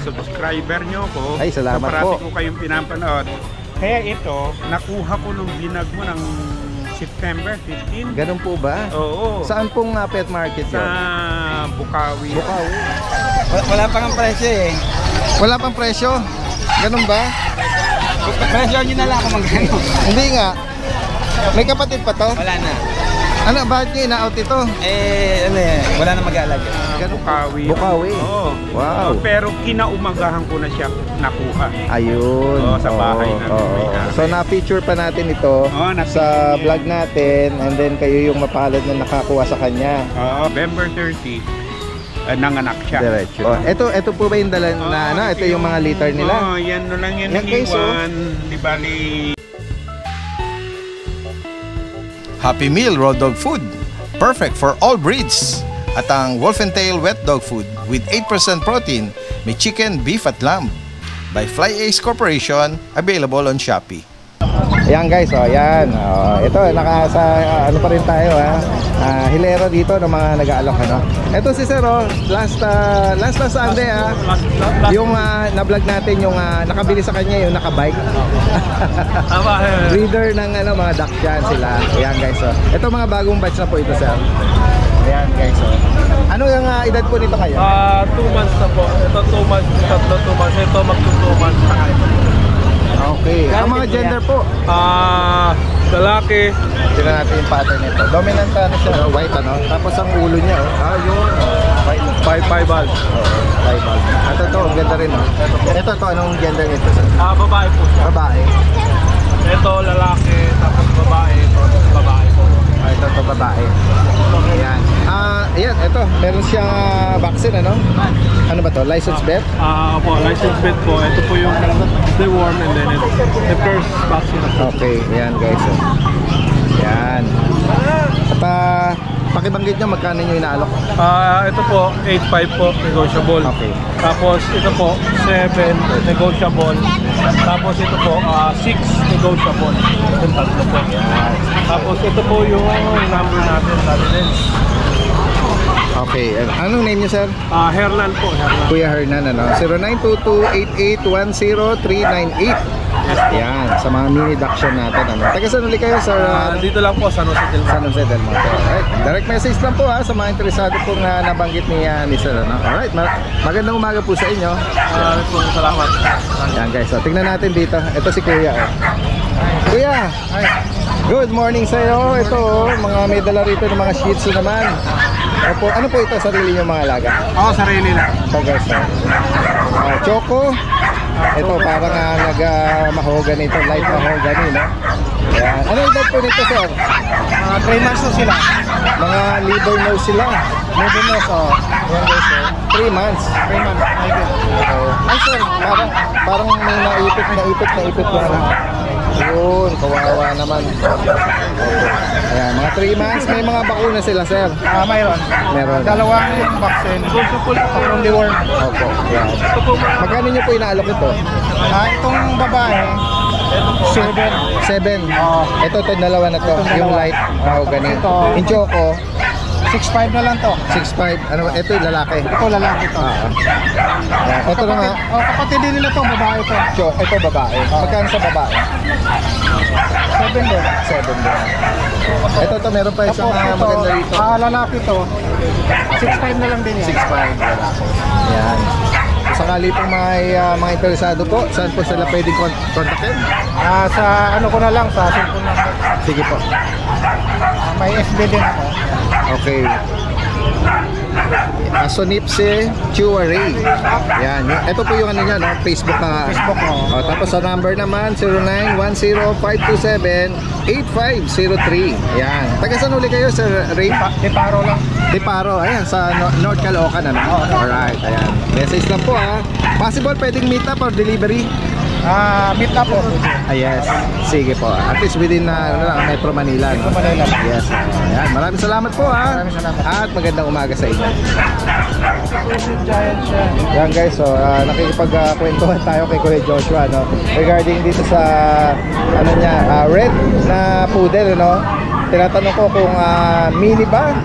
subscriber nyo ko. Ay, salamat po. Parati ko kayong pinapanood. Kaya ito, nakuha ko nung binag mo ng September 15. Ganun po ba? Oo. Saan pong pet market Sa yun? Bukawi. Bukawi. Wala pang presyo eh. Wala pang presyo? Ganun ba? Presyo nyo na lang kung magkano. Hindi nga. May kapatid pa to? Wala na. Ano, bakit nyo ina-out ito? Wala na mag-aalaga. Bukawi. Bukawi. Oo. Wow. Pero kinaumagahan ko na siya nakuha. Ayun. Oo, sa bahay namin. May-ari. So na-feature pa natin ito sa vlog natin, and then kayo yung mapalad na nakakuha sa kanya. November 30, nanganak siya. Diretso. Ito po ba yung dala na ito yung mga litter nila? Yan na lang yan guys, iwan. Di bali. Happy Meal Raw Dog Food, perfect for all breeds. At ang Wolf and Tail Wet Dog Food with 8% protein, may chicken, beef at lamb. By Fly Ace Corporation, available on Shopee. Ayan guys, ayan. Ito, nasa ano pa rin tayo hilera dito ng mga nag-aalok Ito si Sir, last Sunday yung na-vlog natin yung nakabili sa kanya yung nakabike. Breeder ng mga Dachshund sila. Ayan guys, ito mga bagong batch na po ito, Sir. Ayan guys, ano yung edad po nito kayo? 2 months na po. Ito 2 months, tatlo 2 months. Ito magto 2 months na kayo. Okay. Ang mga gender po? Lalaki. Tignan natin yung pattern nito. Dominant siya, white Tapos ang ulo niya, yun. White. 5 valve. Five valve. Ito, ang ganda rin, Ito, anong gender nito? Babae po siya. Babae. Ito lalaki, tapos babae. Ito babae po. Ito babae. Ayan. Ayan, ito. Meron siyang vaccine, Ano ba to? License vet? Po, license vet po. Ito po yung deworm and then the first vaccine. Okay, ayan guys. Ayan. At pakibanggit nyo, magkano nyo inaalok? Ito po, 8.5 po, negotiable. Okay. Tapos ito po, 7, negotiable. Tapos ito po, 6, negotiable. Itong tatlo po. Tapos ito po yung number natin, Lens. Okay. Anong name niyo, sir? Hernan po, Hernan. Kuya Hernan, 0922-8810-398. Yan, sa mga mini Dachshund natin, Taga saan ulit kayo, sir? Dito lang po, San Jose del Monte. San Jose del Monte. Alright, direct message lang po sa mga interesado pong nabanggit ni sir, Alright, magandang umaga po sa inyo. Salamat. Yan guys, tingnan natin dito. Ito si Kuya, Kuya, good morning sa iyo. Ito, mga may dala rito ng mga Shih Tzu naman. Ano po ito, sarili niyo mga alaga? Sarili na. Ito guys, Choco. Ito parang nag-mahogany ito, light mahogany, Ayan. Ano yung edad po nito, sir? 3 months na sila. Mga liver nose sila. Liver nose, Ayan guys, 3 months. 3 months. Ay sir, parang may naipit yun, kawawa naman. Ayan, mga 3 months, may mga bakuna sila, sir. Mayroon. Meron. Dalawang vaccine. Negotiable po from the world. Opo, ayan. Ito po, Magkano nyo po inaalok ito? itong babae, 7. 7. Ito dalawa na to, yung light mahogany. Yung Choco, 6.5 na lang to. 6.5. Ano, ito yung lalaki. Ito lalaki to. Ayan. Ito na nga. Kapatid din nila to, babae to. Ito babae. Magkano sa babae? 7 din. 7 din. Ito, meron pa isang maganda rito. Lalaki to. 6.5 na lang din yan. 6.5 lalaki. Ayan. Kung sakali pong mga interesado po, saan po sila pwedeng kontakin? Sa ano ko na lang, sa cellphone number. Sige po. May FB din ako. Okay. Sonipse Chewery. Yan. Ito po yung niya, Facebook Facebook mo. tapos sa number naman 0910-527-8503. Yan. Taga saan uli kayo, Sir Ray? Deparo lang. Deparo. Ayan, sa North Caloocan, Alright, ayan. Message lang po, Possible pwedeng meet up or delivery? Meet up po. Yes. Sige po. At least within Metro Manila. Metro Manila. Yes. Ayan. Maraming salamat po, Maraming salamat. At magandang umaga sa inyo. Giant siya. Yan guys, nakikipagkwentuhan tayo kay Kuya Joshua, regarding dito sa red na poodle, Tinatanong ko kung mini ba?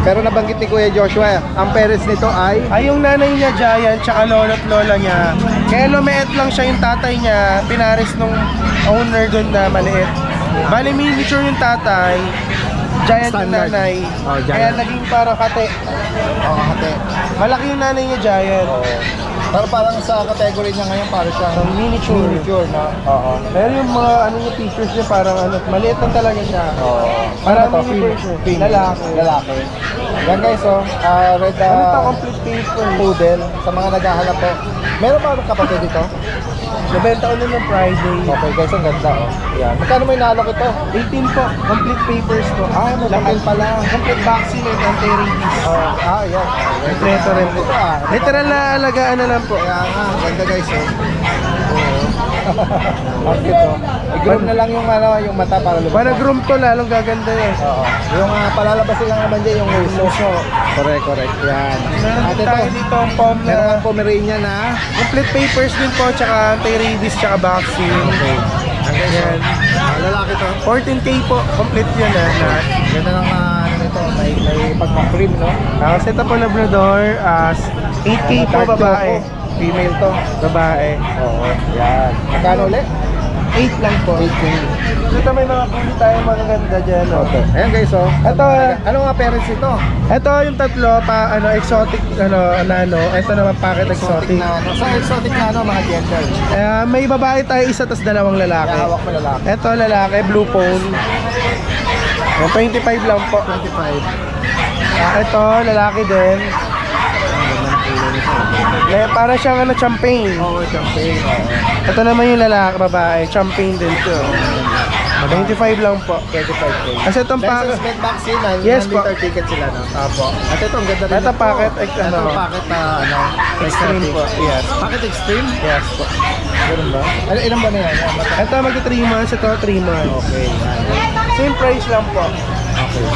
Pero nabanggit ni Kuya Joshua, ang parents nito ay Ay, yung nanay niya Giant, tsaka lolo't lola niya. Kaya lumiit lang siya yung tatay niya, pinares nung owner doon na maliit. Bali miniature yung tatay, Giant yung Standard. nanay. Oh, Giant. Kaya naging parang kate. Ate. Malaki yung nanay niya Giant. Pero parang sa category niya ngayon, parang siyang Miniature. miniature na. Oo. Pero yung mga ano yung features niya parang ano, maliit lang talaga siya. Oo. Parang Ano to? mini version. Lalaki. Lalaki. Yan guys, oh. Red Ano to, complete paper. poodle. Sa mga naghahanap po. Meron ba kapatid dito? Nabenta ko nun ng Friday. Okay guys, ang ganda oh. Yan. Magkano may nalok ito? 18 po, complete papers po. Ah, malaki pala. Complete vaccine and anti-rabies. Yan. Kompleto rin po. Literal na alagaan na lang po. Kaya nga, ganda guys oh. Ang cute oh. I-groom na lang yung mata para lumabas. Para groom to, lalong gaganda eh. Oo. Yung palalabasin lang naman dyan yung uso. Correct. Yan. Meron At ito, tayo dito ang pom meron na ang Pomeranian na. complete papers din po, tsaka anti-rabies, tsaka vaccine. Okay. Yan. Lalaki to. 14K po, complete yun na. Ganda ng ano nito. May pagka-cream, no? Tapos ito po Labrador, 8K po Dark babae. choco. Female to. Babae. Oo. Yan. Magkano ulit? 8 lang po. 8K. Dito may mga puli tayo magaganda dyan. Oh. Okay. Ayan guys, oh. Ito, Ano nga parents ito? ito yung tatlo, exotic, nano. Ito naman packet exotic. na ano. So, exotic na ano, mga gender. May babae tayo isa, tas dalawang lalaki. Kaya hawak mo lalaki. Ito lalaki, blue phone. 25 lang po. 25. Ito, lalaki din. Para siyang champagne. Oo, champagne. Oo. Ito naman yung lalaki, babae. Champagne din to. 25 lang po. 25K. Kasi itong License packet. plate vaccine, Yes po. liter ticket sila, no? Apo. At ito, ang ganda rin. Ito packet, Ito ano? packet na, Extreme exotic. po. Yes. Packet extreme? Yes po. Ganun ba? Ilan ba na yan? Ito magti 3 months, ito 3 months. Okay. Same price lang po. Okay.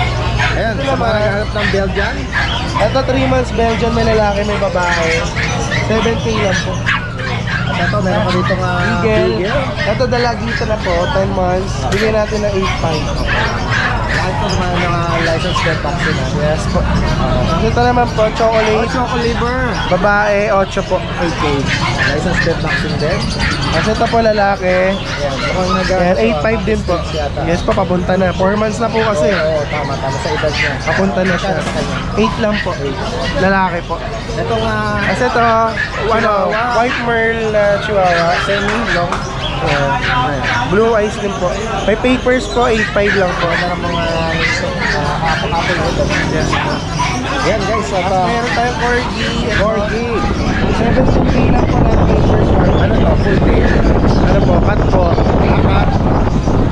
Ayan, sa mga naghahanap ng Belgian, Ito 3 months Belgian, may lalaki, may babae. 7K lang po. at ito, meron pa dito nga Eagle. Ito dalagita na po, 10 months. Bigyan natin ng 8.5. Lahat po sa mga license plate vaccine. Yes po. Ito naman po, chocolate. Choco liver. Babae, 8 po. 8K. License plate vaccine din. Kasi ito po lalaki. Ayan, mukhang Yan, 8.5 din po. Yes po, papunta na. 4 months na po kasi. Oo, tama. Sa edad niya. Papunta na siya. 8 lang po. Lalaki po. Ito nga, Kasi ito, white merle na chihuahua. semi-long. Blue eyes din po. May papers po, 8.5 lang po. Ano ng mga apple ito. Yes. Yan guys, at Meron tayong corgi. Corgi. 17K lang po ng papers. Ano to? Full tail. Ano po, cut po. Apat.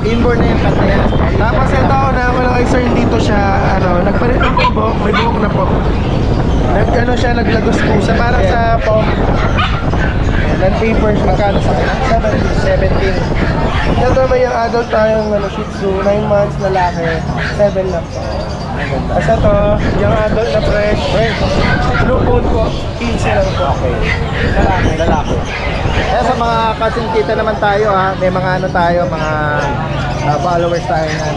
Inborn na yung cut na yan. Tapos ito, na ako lang concern dito siya, nagpalit ng buhok, may buhok na po. Siya, naglagos po sa parang sa pom. Ayan, papers. Magkano sa kanya? 17. Ito may yung adult tayong Shih Tzu, 9 months, lalaki, 7 lang po. Tapos ito, yung adult na fresh, blue phone po, 15 lang po. Okay. Lalaki. Kaya sa mga kasing-kita naman tayo may mga tayo, mga followers tayo na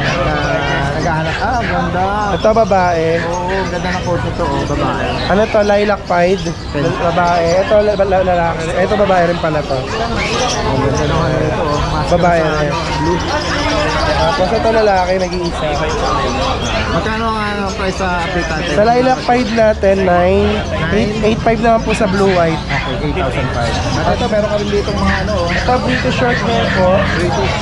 naghahanap. Ganda. Ito babae. Oo, ganda ng coat nito, babae. Ano to, lilac pied, babae. Ito lalaki. Ito babae rin pala to. Ang ganda naman ito, Babae rin. blue. Tapos ito lalaki, nag-iisa. Magkano ang price sa update natin? Sa lilac pied natin, 8.5 naman po sa blue white. Okay, 8,500. At ito, meron ka rin dito mga Ito British short hair po. British.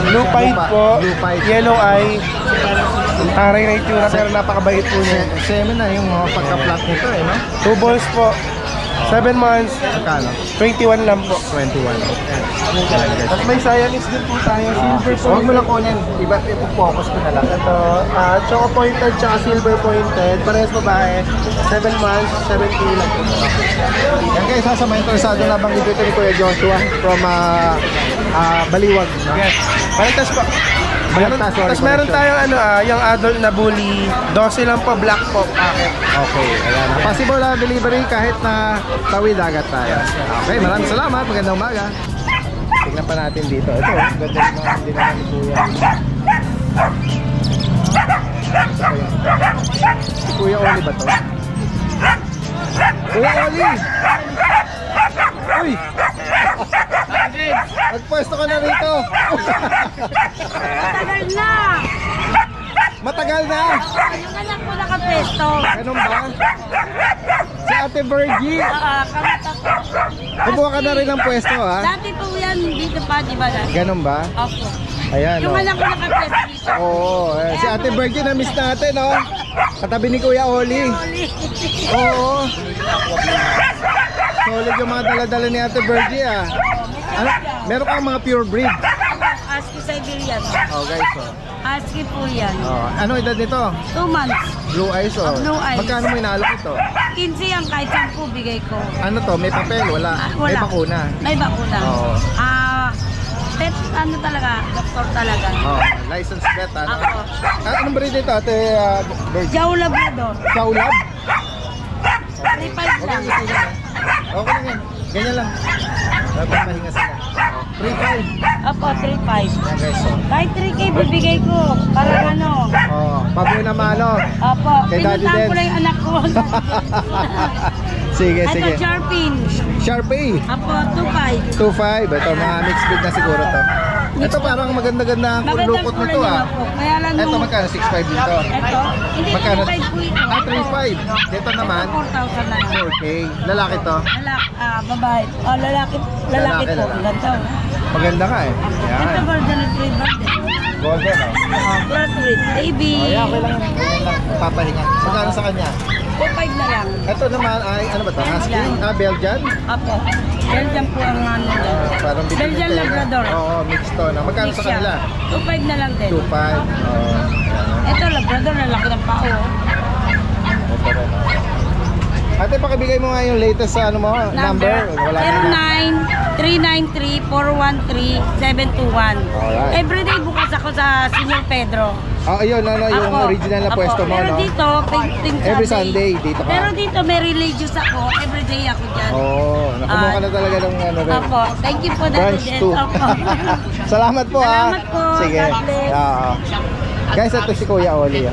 Blue pied po. Blue pied. Yellow eye. Taray na itsura pero napakabait po niya. Semi na yung mga pagka-flat nito no? 2 balls po. 7 months. Magkano? 21 lang po. 21. At may Siamese din po tayo. Silver Huwag mo pointed. lang kunin. Iba, ipo-focus ko na lang. Ito, choco pointed tsaka silver pointed. Parehas babae. 7 months, 7K lang po. Yan guys, sa mga interesado na bang dito ni Kuya Joshua from Baliwag. No? Yes. Palitas po. Balagtas, sorry, Tapos meron correction. tayong yung adult na bully. 12 lang po, black po. Packet. Okay, ayan. Possible na delivery kahit na tawid dagat tayo. Okay, maraming salamat. Magandang umaga. Tignan pa natin dito. Ito, ganda naman din naman ni Kuya. yun. Si Kuya Oli ba to? Kuya Oli! Uy! Magpwesto ka na rito! Matagal na! Matagal na! Yung anak ko nakapesto. Ganun ba? Si Ate Virgie! Kami tatlo. Kubuha ka na rin ng pwesto ha? Dati po yan dito pa, di ba? Ganun ba? Opo. Ayan Yung o. anak ko nakapesto dito. Oo, si Ate Virgie na-miss natin o. Katabi ni Kuya Oli. Oo. Solid yung mga dala-dala ni Ate Virgie ah. Ano? Meron kang mga pure breed. Husky Siberian. Oh guys oh. Husky po yan. Oh, ano edad nito? 2 months. Blue eyes oh. Blue eyes. Magkano mo inalok ito? 15 yan, kahit 10 bigay ko. Ano to? May papel? Wala. Wala. May bakuna. May bakuna. Oo. Pet, ano talaga, doktor talaga. Oh, license vet ano? Ako. Anong breed ito Ate Virgie? Jow Labrador. Saulab? 3.5 lang. Okay lang yan. Ganyan lang. Dapat mahinga sila. 3.5. Opo, 3.5. Yan guys oh. Kahit 3K bibigay ko. Parang ano. Oh, pabo na mano. Opo, Kay Daddy pinuntahan ko Dance. lang yung anak ko. Sige, Ito, sige. Sharpin. Sharpie. Opo, 2.5. 2.5. Ito, mga mixed breed na siguro to. Ito parang maganda-ganda ang Magandang lukot kulay nito nila ah. po. Kaya lang Ito nung... magkano? 6.5 dito. Ito, hindi Magkano? 3.5 po ito. 3.5. Dito naman, 4,000 na lang. 4K. Lalaki to. Babae. Oh, lalaki Lalaki po. na lang. Ganda. Maganda ka eh. Ito, Yan. golden retriever din. Golden oh. Flat rate. Baby. Oh, yeah, okay lang. Ganyan lang. Papahinga. Magkano sa kanya? 2.5 na lang. Ito naman ay, ano ba to? Husky? Belgian? Opo. Belgian po ang ano dyan. Parang Belgian Labrador. Oo, mixed to. Na. Magkano Mix sa siya. kanila? 2.5 na lang din. 2.5. Oo. Ito, Labrador, lalaki ng pao. Ito rin. Ate, pakibigay mo nga yung latest sa ano mo, number. Wala na. 09-393-413-721. Alright. Everyday bukas ako sa Senior Pedro. Oh, ayun, ano, yung Ako. original na Ako. pwesto mo, Pero no? dito, pink Every Sunday, dito ka. Pero dito, may religious ako. Everyday ako dyan. Oo, nakumuha ka na talaga ng ano rin. Opo. Thank you po, Branch Daddy 2. Jens. Opo. Salamat po Salamat po. Sige. God bless. Oo. Guys, ito si Kuya Oli.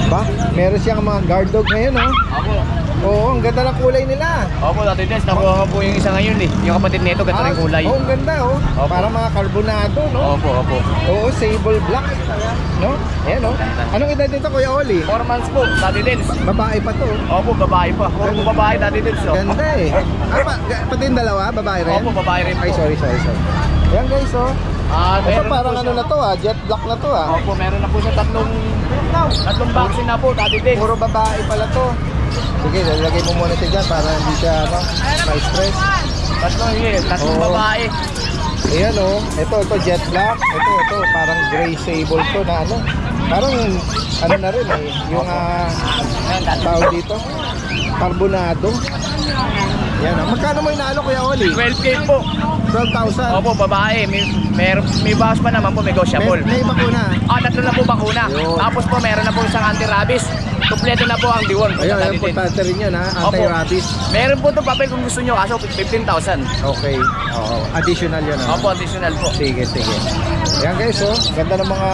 Ba? Meron siyang mga guard dog ngayon, oh. Opo. Oo, ang ganda ng kulay nila. Opo, Dati Des, nakuha ko po yung isa ngayon eh. Yung kapatid nito, ganito rin kulay. Oo, ang ganda, oh. Opo. Para mga carbonado, no? Opo, opo. Oo, sable black. No? Ayan, oh. Anong edad nito, Kuya Oli? 4 months po, Dati Des. Babae pa to. Opo, babae pa. Opo, babae, Dati Des. Ganda eh. Pati yung dalawa, babae rin? Opo, babae rin po. Ay, sorry. Ayan guys, oh. Ito Meron parang po ano na to ah, jet black na to ah. Opo, meron na po siya tatlong vaccine na po, Dati Des. Puro babae pala to. Sige, lalagay mo muna siya dyan para hindi siya ma-stress. Tatlong Oo. babae. Ayan oh, ito jet black. Ito, parang gray sable to na ano. Parang ano na rin eh, yung tawag dito, carbonado. Yan oh. Magkano mo inaalok Kuya Oli? 12K po. 12,000. Opo, babae. May bawas pa naman po, negotiable. May bakuna. Tatlo na po bakuna. Yun. Tapos po, meron na po isang anti-rabies. Kompleto na po ang diwan. Ayun, importante rin yun ha, anti-rabies. Meron po ito papel kung gusto nyo, kaso 15,000. Okay, oo. Additional yun ha. Opo, additional po. Sige. Yan guys, oh. Ganda ng mga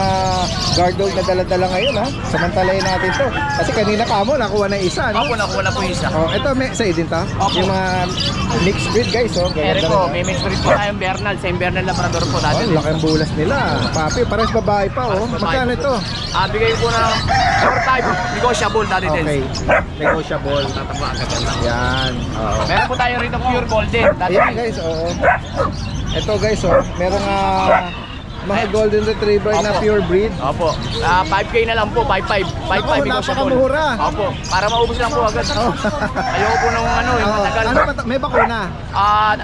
guard dog na dala-dala ngayon, ha. Samantalayin natin to. Kasi kanina ka mo, nakuha na isa, no? Opo, nakuha na po isa. Oh, ito, may sa din to? Opo. Yung mga mixed breed, guys, oh. Ere Ganda po, rin, may mixed breed po tayong Bernal. Same Bernal Labrador po oh. natin. Laki ang bulas nila. Papi, pares babae pa, oh. Magkano ito? Bigay ko na 4-5. Negotiable, Daddy Des. Okay, negotiable. Tataba agad lang. Yan, oo. Meron po tayo rito pure golden. Daddy Ayan Des. guys, oo. Ito guys, oh. Merong mga golden retriever na Opo. pure breed. Opo. 5K na lang po, 5-5. 5-5 Ako, negotiable. napakamura. Opo. Para maubos lang po agad. Ayoko po nung yung Oo. matagal. Ano ba may bakuna?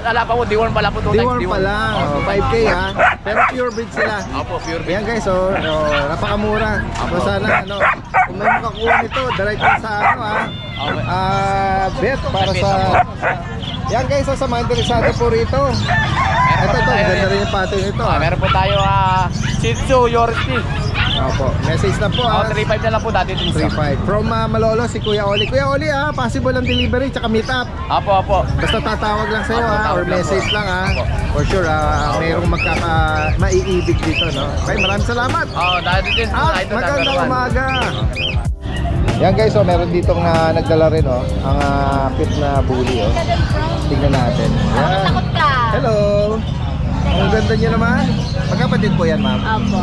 Wala pa po, D1 pala po. D1 pa lang, oh, 5K ha. Pero pure breed sila. Opo, pure breed. Ayan guys, napakamura. So sana kung may makakuha nito, direct sa bet para sa... Yan guys, sa mga interesado po rito. Ito, ganda rin yung pattern nito. Meron po tayo Shih Tzu, Yorkie. Opo. Message na po Oh, 3.5 na lang po dati din sa. 3.5. From Malolo, si Kuya Oli. Kuya Oli possible ang delivery tsaka meet up. Apo. Basta tatawag lang sa'yo Opo, or tawag lang message po. lang Opo. For sure, mayroong maiibig dito, no? Okay, maraming salamat. Oh, dati din po. At magandang umaga. Yan guys, meron ditong nagdala rin, ang pit na bully, Tingnan natin. Yan. Takot ka. Hello. Ang ganda niya naman. Magkapatid po yan, ma'am. Apo.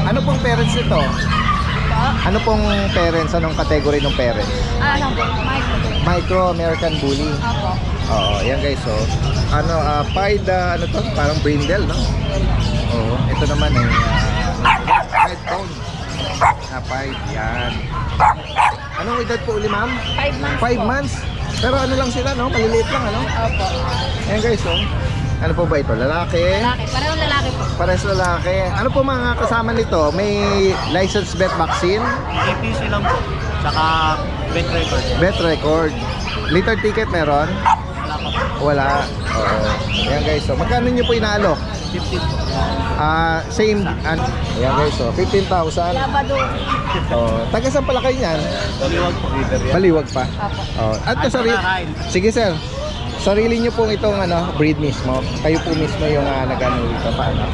Ano pong parents nito? Ano pong parents? Anong category ng parents? Micro American Bully. Apo. Oo, yan guys, Pied, ano to? Parang brindle, no? Oo, ito naman red bone. Pied, yan. Anong edad po uli, ma'am? 5 months 5 months. Pero ano lang sila, no? Maliliit lang, ano? Opo. Yan guys, ano po ba ito? Lalaki? Lalaki. Parehong lalaki po. Pares lalaki. Ano po mga kasama nito? May license vet vaccine? APC lang po. Tsaka vet record. Vet record. Litter ticket meron? Wala pa po. Wala. Oo. Yan guys, magkano nyo po inaalok? 15 po. Same. Ayan guys, 15,000. Labado. Taga saan pala kayo niyan? Baliwag po. Baliwag pa. Apo. At sige sir. Sarili niyo pong itong breed mismo. Kayo po mismo yung nag-ano dito. Paano?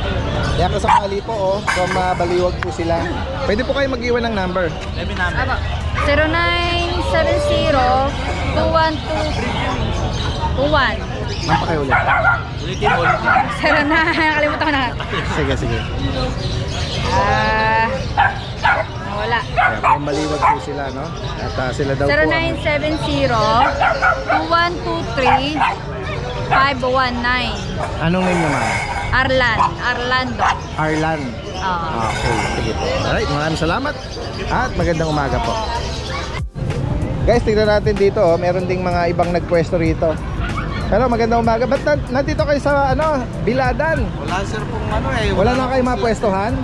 Kaya kasakali po, from Baliwag po sila. Pwede po kayo mag-iwan ng number. Maybe namin. Apo. 0970-212-21. Ma'am pa kayo ulit. Ulitin. 09, nakalimutan ko na. Sige. Wala. Kaya from Baliwag po sila, no? At sila daw po 0970-212-519. Anong name niyo, ma'am? Arlando. Arlan. Okay, sige po. Alright, maraming salamat. At magandang umaga po. Guys, tignan natin dito, meron ding mga ibang nagpwesto rito. Pero magandang umaga. Ba't nandito kayo sa Biladan? Wala sir pong Wala na kayo mapwestohan?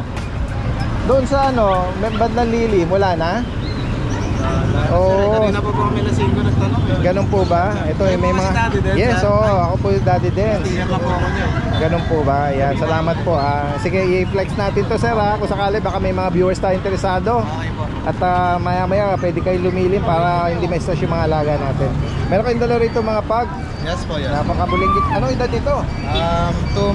Doon sa Bandang Lilim, wala na? Oo. Kanina po kami lasing ko nagtanong. Ganun po ba? Ito may mga... Yes, ako po yung Daddy Dance. Tingnan ka po ako niyo. Ganun po ba? Yan, salamat po. Sige, i-flex natin to sir kung sakali baka may mga viewers tayo interesado. Okay po. At maya-maya pwede kayo lumilim para hindi ma-stress yung mga alaga natin. Meron kayong dala rito mga pug. Yes po, yes. Napakabulinggit. Anong edad ito? 2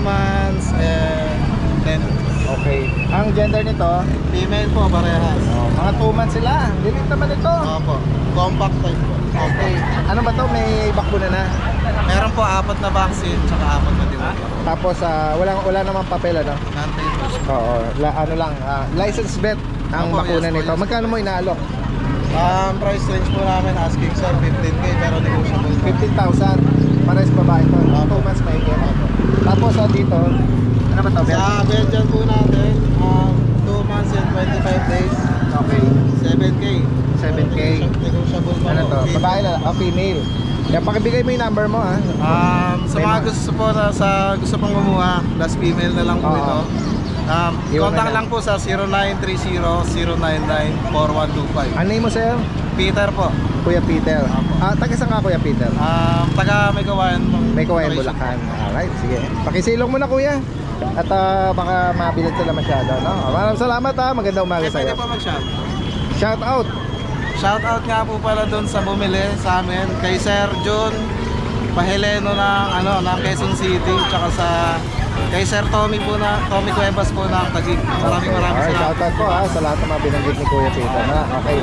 months and 10. Okay. Ang gender nito? Female po, parehas. Mga 2 months sila. Lilit naman ito. Opo. Compact type po. Okay. Ano ba to? May bakuna na. Meron po 4 na vaccine, tsaka 4 na diwa. Tapos wala namang papel Non-papers. Oo. License vet ang Opo, bakuna yes po, nito. yes po. Magkano mo inaalok? Price range po namin asking sir 15k pero negotiable. 15,000. Pares babae to. 2 months may kaya. Tapos dito, ano ba to? Sa Belgian po natin, 2 months and 25 days. Okay. 7k. 7K. Negotiable po. Ano to? Babae na? Female. Kaya pakibigay mo yung number mo Sa mga gusto po sa gusto pong kumuha, plus female na lang po Oo. ito. Iwan Contact na. lang po sa 0930-099-4125. Ano name mo sir? Peter po. Kuya Peter. Taga saan ka Kuya Peter? Taga May Kawayan. May Kawayan, Bulacan. Alright, sige. Pakisilong mo na kuya. At baka mabilad sila masyado, no? Maraming salamat Magandang umaga Pwede sa'yo. po mag-shop. Shout out. Shout out nga po pala doon sa bumili sa amin kay Sir John Paheleno ng Quezon City, tsaka kay Sir Tommy Cuevas po ng Taguig. Maraming Alright, salamat. shout out po sa lahat ng mga binanggit ni Kuya Peter. Okay.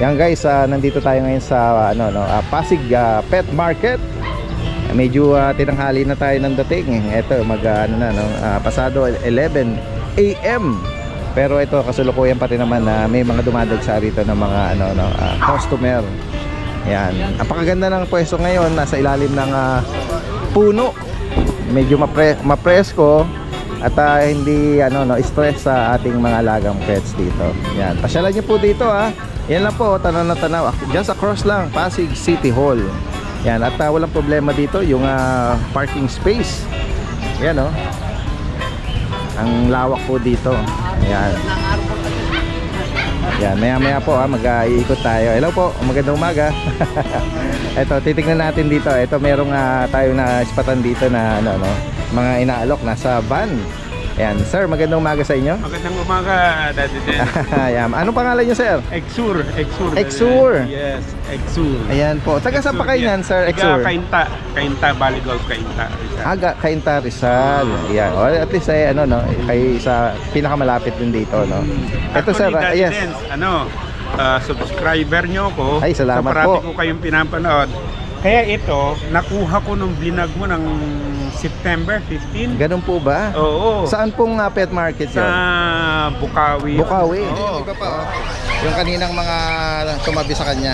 Yan guys, nandito tayo ngayon sa Pasig Pet Market. Medyo tinanghali na tayo ng dating. Ito pasado 11 AM. Pero ito kasulukuyan pa rin naman na may mga dumadagsa rito ng mga customer. Yan. Napakaganda ng pwesto ngayon, nasa ilalim ng puno. Medyo mapresko at hindi stress sa ating mga alagang pets dito. Yan. Pasyalan niyo po dito Yan lang po, tanaw na tanaw. Just across lang, Pasig City Hall. Yan, at walang problema dito yung parking space. Yan ang lawak po dito. Yan. Yan, maya po mag-iikot tayo. Hello po, magandang umaga. Ito, titignan natin dito. Ito, merong tayo na ispatan dito na mga inaalok nasa van. Ayan, sir, magandang umaga sa inyo. Magandang umaga, Daddy Den. Ayan, anong pangalan niyo, sir? Exur. Exur. Yes, Exur. Ayan po. Taga saan pa kayo niyan, sir? Exur. Kainta, Baligol, Kainta. Aga, Kainta, Rizal. Ayan. At least kayo sa pinakamalapit din dito, Ito, sir, yes. Subscriber nyo ko. Ay, salamat po. Parati ko kayong pinapanood. Kaya ito, nakuha ko nung vlog mo ng September 15. Ganun po ba? Oo. Saan pong pet market yun? Sa Bukawi. Bukawi? Oo. Iba pa, yung kaninang mga tumabi sa kanya.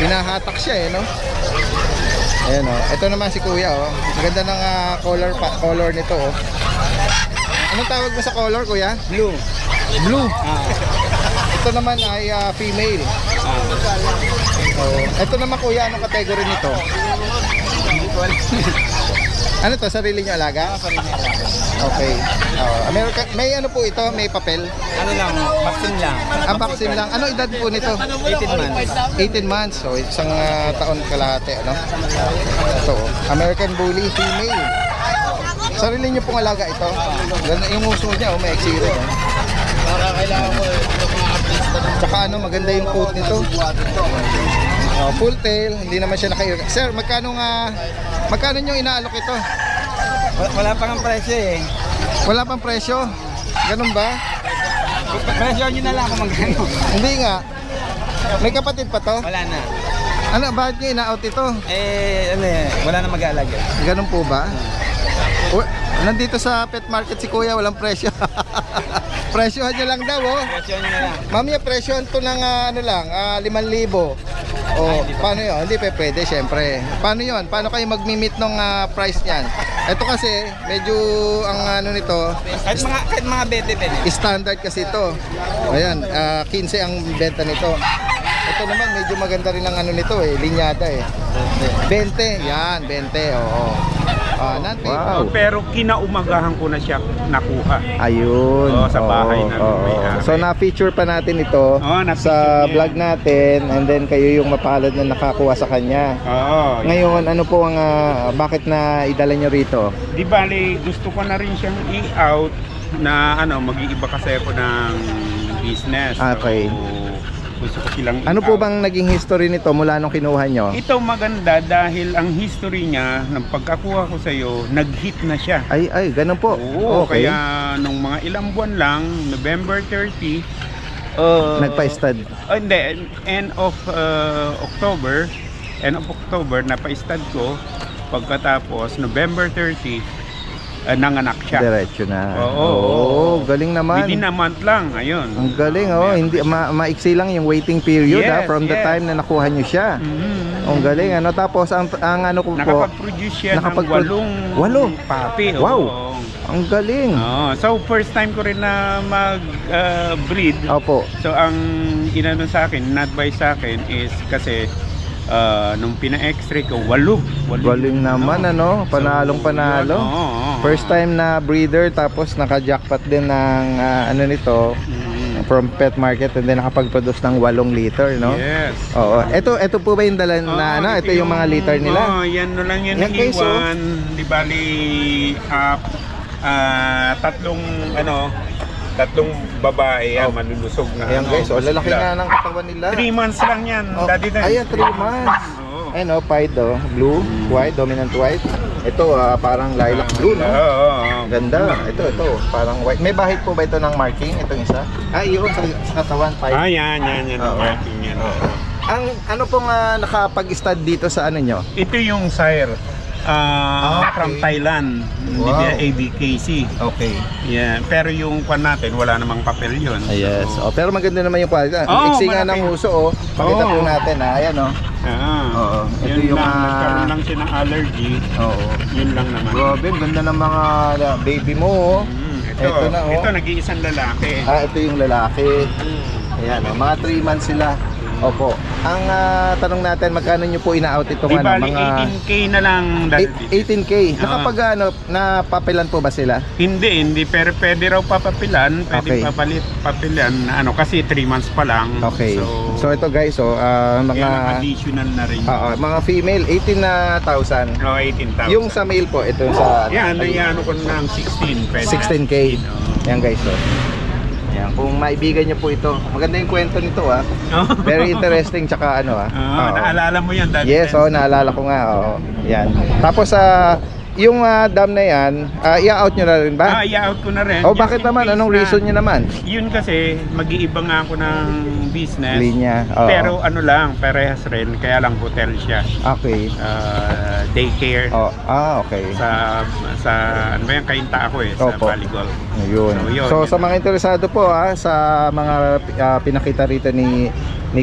Hinahatak siya Ayan ito naman si kuya Ang ganda ng color nito Anong tawag mo sa color, kuya? Blue. Blue? Ito naman ay female. Ito naman, kuya, anong category nito? Ano to? Sarili niyo alaga? Sarili niya alaga. Okay. May po ito? May papel? Ano lang, vaccine lang. Vaccine lang. Ano edad po nito? 18 months. 18 months. So, isang taon kalahati, Ito, American Bully female. Sarili niyo pong alaga ito? Yung uso niya, may eksiro, Kailangan ko mga artista. Tsaka maganda yung coat nito. Full tail, hindi naman siya naka-ear. Sir, magkano nyo inaalok ito? Wala pa ng presyo Wala pang presyo? Ganun ba? Presyo nyo na lang kung magkano. Hindi nga. May kapatid pa to? Wala na. Bakit nyo ina-out ito? Wala na mag-aalaga. Ganun po ba? Nandito sa pet market si kuya, walang presyo. Presyohan nyo lang daw, Presyo nyo na lang. Mamaya presyohan to ng 5,000. Paano yun? Hindi pwede, syempre. Paano yun? Paano kayo mag-meet ng price niyan? Ito kasi, medyo ang nito, Kahit mga bete. standard kasi ito. Ayan, 15 ang benta nito. Ito naman, medyo maganda rin ang nito linyada 20, yan, 20, oo. Wow. Pero kinaumagahan ko na siya nakuha. Ayun. Sa bahay na may-ari. So na-feature pa natin ito sa vlog natin, and then kayo yung mapalad na nakakuha sa kanya. Oo. Ngayon, ano po ang bakit na idala nyo rito? Di bali, gusto ko na rin siyang i-out na mag-iiba kasi ako ng business. Okay. So, gusto ko silang ano po bang naging history nito mula nung kinuha nyo? Ito maganda dahil ang history niya ng pagkakuha ko sa iyo, nag-hit na siya. Ay, ganun po. Oo, okay. Kaya nung mga ilang buwan lang, November 30, nagpa-stud. Hindi, end of October, napa-stud ko. Pagkatapos, November 30, nanganak siya. Diretso na. Oo. Galing naman. Within a month lang, ayun. Ang galing, hindi maiksi lang yung waiting period from the time na nakuha nyo siya. Ang galing, Tapos ang ano ko po, nakapag-produce siya ng 8 papi. Wow. Ang galing. So first time ko rin na mag-breed. Opo. So ang inano sa akin, na-advise sa akin is kasi nung pina-x-ray ko, 8. Galing naman, panalong panalo. First time na breeder, tapos naka-jackpot din ng nito from pet market, and then nakapag-produce ng 8 liter, Yes. Oo. Ito po ba yung dala na ito yung mga liter nila? Yan lang yan iwan. Di bali tatlong babae malulusog na. Ayan guys, lalaki na ng katawan nila. 3 months lang yan. Ayan, 3 months. Ayun pied blue, white, dominant white. Ito parang lilac blue, no? Ganda. Ito, parang white. May bahid po ba ito ng marking? Itong isa? Yun, sa katawan, pied. Yan. Marking yan. Ang ano pong nakapag-stud dito sa ano nyo? Ito yung sire. From Thailand. Wow. ABKC. Okay. Yeah, pero yung kwan natin, wala namang papel yun. Yes. So, Pero maganda naman yung quality. Oo, Iksi nga malaki. ng uso, Pakita po natin, Ayan, Oo. Ito yun yung lang, mga... nagkaroon lang siya ng allergy. Oo. Yun lang naman. Grabe, ganda ng mga baby mo, Ito, Ito na, ito nag-iisang lalaki. Ito yung lalaki. Ayan, mga 3 months sila. Opo. Ang tanong natin, magkano nyo po ina-out itong Di bali, mga 18K na lang. 18K. Nakapag napapilan po ba sila? Hindi, pero pwede raw papapilan, Okay. pwede papilan, kasi 3 months pa lang. Okay. So ito guys, mga kaya additional na rin. mga female 18,000. 18,000. Yung sa male po, ito sa yan, ano ko ng 16. Pwede 16K. Yan guys, Yan, kung maibigan niyo po ito. Maganda yung kwento nito, Very interesting, tsaka naalala mo yan dati. Yes, naalala ko nga, Yan. Tapos yung dam na yan, i-out nyo na rin ba? I-out ko na rin. Bakit naman? Anong reason nyo naman? Yun kasi, mag-iiba nga ako ng business. Linya. Pero parehas rin. Kaya lang hotel siya. Okay. Daycare. Okay. Sa ano ba yan? Kainta ako sa Opo. Baligol. Yun. So sa mga interesado po sa mga pinakita rito ni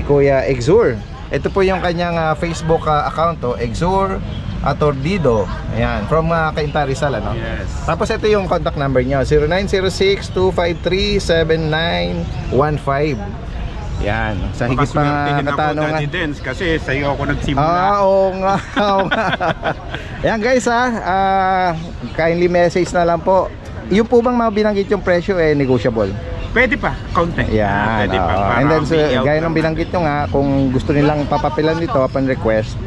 Kuya Exur. Ito po yung kanyang Facebook account, Exur Atordido. Ayan, from Cainta Rizal, Yes. Tapos ito yung contact number niyo, 0906-253-7915. Yan, sa higit pang katanungan. Kasi sa iyo ako nagsimula. Oo nga. Ayan guys, kindly message na lang po. Yung po bang mga binanggit yung presyo negotiable? Pwede pa, konti. Yan. Pwede pa. And then gaya ng binanggit nyo nga, kung gusto nilang papapilan dito upon request,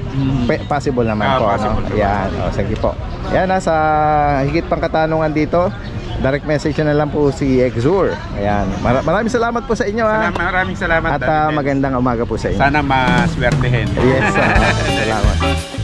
possible naman po. Possible naman. Yan. Sige po. Yan, sa higit pang katanungan dito, direct message na lang po si Exur. Ayan. Maraming salamat po sa inyo. Maraming salamat. At magandang umaga po sa inyo. Sana maswertehin. Yes. Salamat.